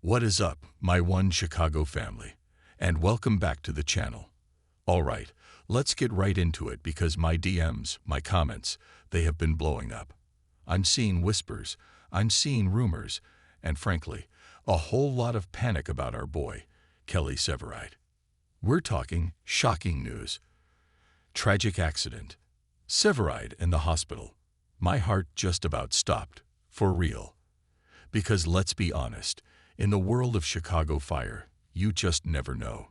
What is up, my one Chicago family? And welcome back to the channel. Alright, let's get right into it because my DMs, my comments, they have been blowing up. I'm seeing whispers, I'm seeing rumors, and frankly, a whole lot of panic about our boy, Kelly Severide. We're talking shocking news. Tragic accident. Severide in the hospital. My heart just about stopped, for real. Because let's be honest, in the world of Chicago fire, you just never know.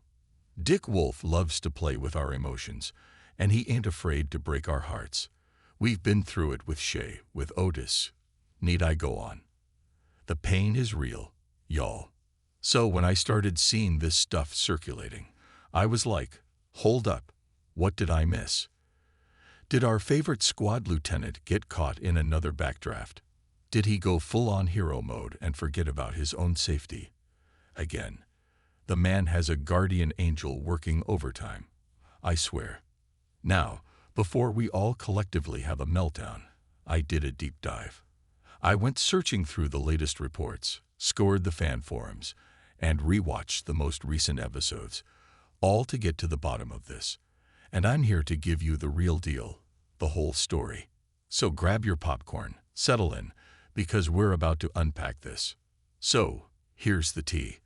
Dick Wolf loves to play with our emotions, and he ain't afraid to break our hearts. We've been through it with Shay, with Otis. Need I go on? The pain is real, y'all. So when I started seeing this stuff circulating, I was like, hold up, what did I miss? Did our favorite squad lieutenant get caught in another backdraft? Did he go full-on hero mode and forget about his own safety? Again, the man has a guardian angel working overtime. I swear. Now, before we all collectively have a meltdown, I did a deep dive. I went searching through the latest reports, scoured the fan forums, and rewatched the most recent episodes, all to get to the bottom of this. And I'm here to give you the real deal, the whole story. So grab your popcorn, settle in, because we're about to unpack this. So, here's the tea.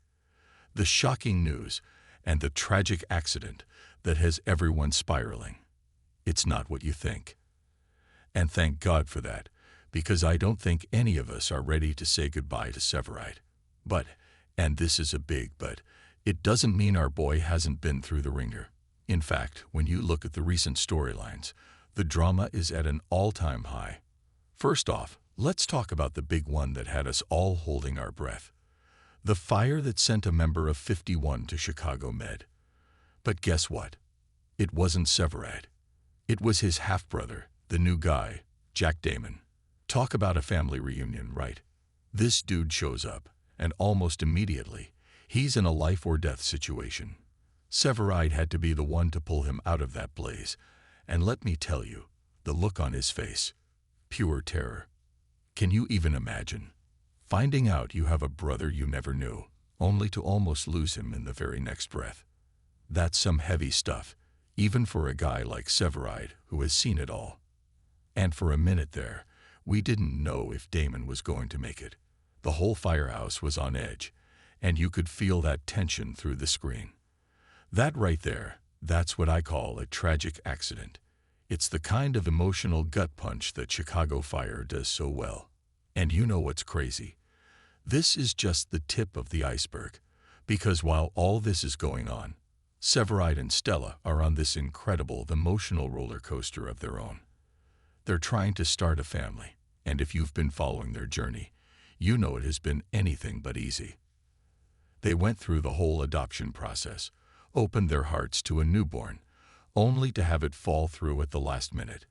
The shocking news and the tragic accident that has everyone spiraling. It's not what you think. And thank God for that, because I don't think any of us are ready to say goodbye to Severide. But, and this is a big but, it doesn't mean our boy hasn't been through the ringer. In fact, when you look at the recent storylines, the drama is at an all-time high. First off, let's talk about the big one that had us all holding our breath. The fire that sent a member of 51 to Chicago Med. But guess what? It wasn't Severide. It was his half-brother, the new guy, Jack Damon. Talk about a family reunion, right? This dude shows up, and almost immediately, he's in a life-or-death situation. Severide had to be the one to pull him out of that blaze, and let me tell you, the look on his face, pure terror. Can you even imagine? Finding out you have a brother you never knew, only to almost lose him in the very next breath. That's some heavy stuff, even for a guy like Severide who has seen it all. And for a minute there, we didn't know if Damon was going to make it. The whole firehouse was on edge, and you could feel that tension through the screen. That right there, that's what I call a tragic accident. It's the kind of emotional gut punch that Chicago Fire does so well. And you know what's crazy? This is just the tip of the iceberg, because while all this is going on, Severide and Stella are on this incredible emotional roller coaster of their own. They're trying to start a family, and if you've been following their journey, you know it has been anything but easy. They went through the whole adoption process, opened their hearts to a newborn, only to have it fall through at the last minute.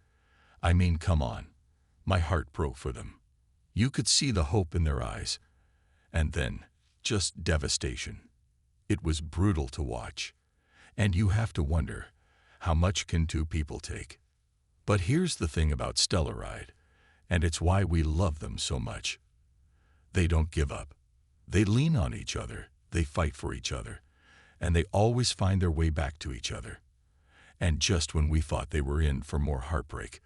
I mean, come on. My heart broke for them. You could see the hope in their eyes. And then, just devastation. It was brutal to watch. And you have to wonder, how much can two people take? But here's the thing about Severide, and it's why we love them so much. They don't give up. They lean on each other, they fight for each other, and they always find their way back to each other. And just when we thought they were in for more heartbreak,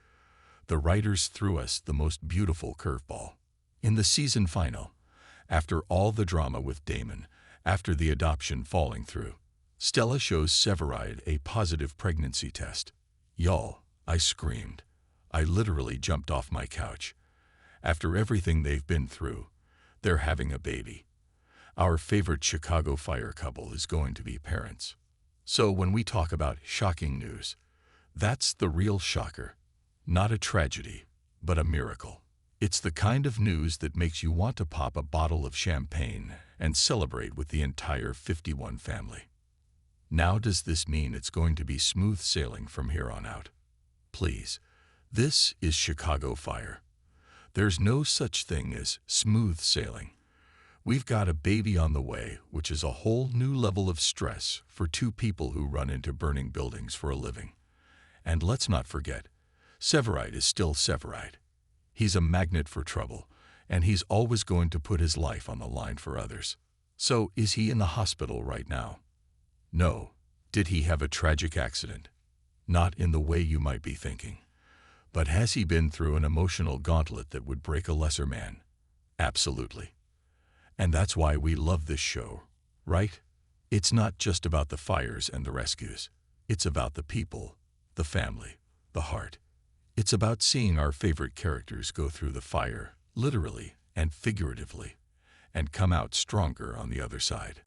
the writers threw us the most beautiful curveball. In the season final, after all the drama with Damon, after the adoption falling through, Stella shows Severide a positive pregnancy test. Y'all, I screamed. I literally jumped off my couch. After everything they've been through, they're having a baby. Our favorite Chicago Fire couple is going to be parents. So when we talk about shocking news, that's the real shocker. Not a tragedy, but a miracle. It's the kind of news that makes you want to pop a bottle of champagne and celebrate with the entire 51 family. Now does this mean it's going to be smooth sailing from here on out? Please, this is Chicago Fire. There's no such thing as smooth sailing. We've got a baby on the way, which is a whole new level of stress for two people who run into burning buildings for a living. And let's not forget, Severide is still Severide. He's a magnet for trouble, and he's always going to put his life on the line for others. So, is he in the hospital right now? No. Did he have a tragic accident? Not in the way you might be thinking. But has he been through an emotional gauntlet that would break a lesser man? Absolutely. And that's why we love this show, right? It's not just about the fires and the rescues. It's about the people, the family, the heart. It's about seeing our favorite characters go through the fire, literally and figuratively, and come out stronger on the other side.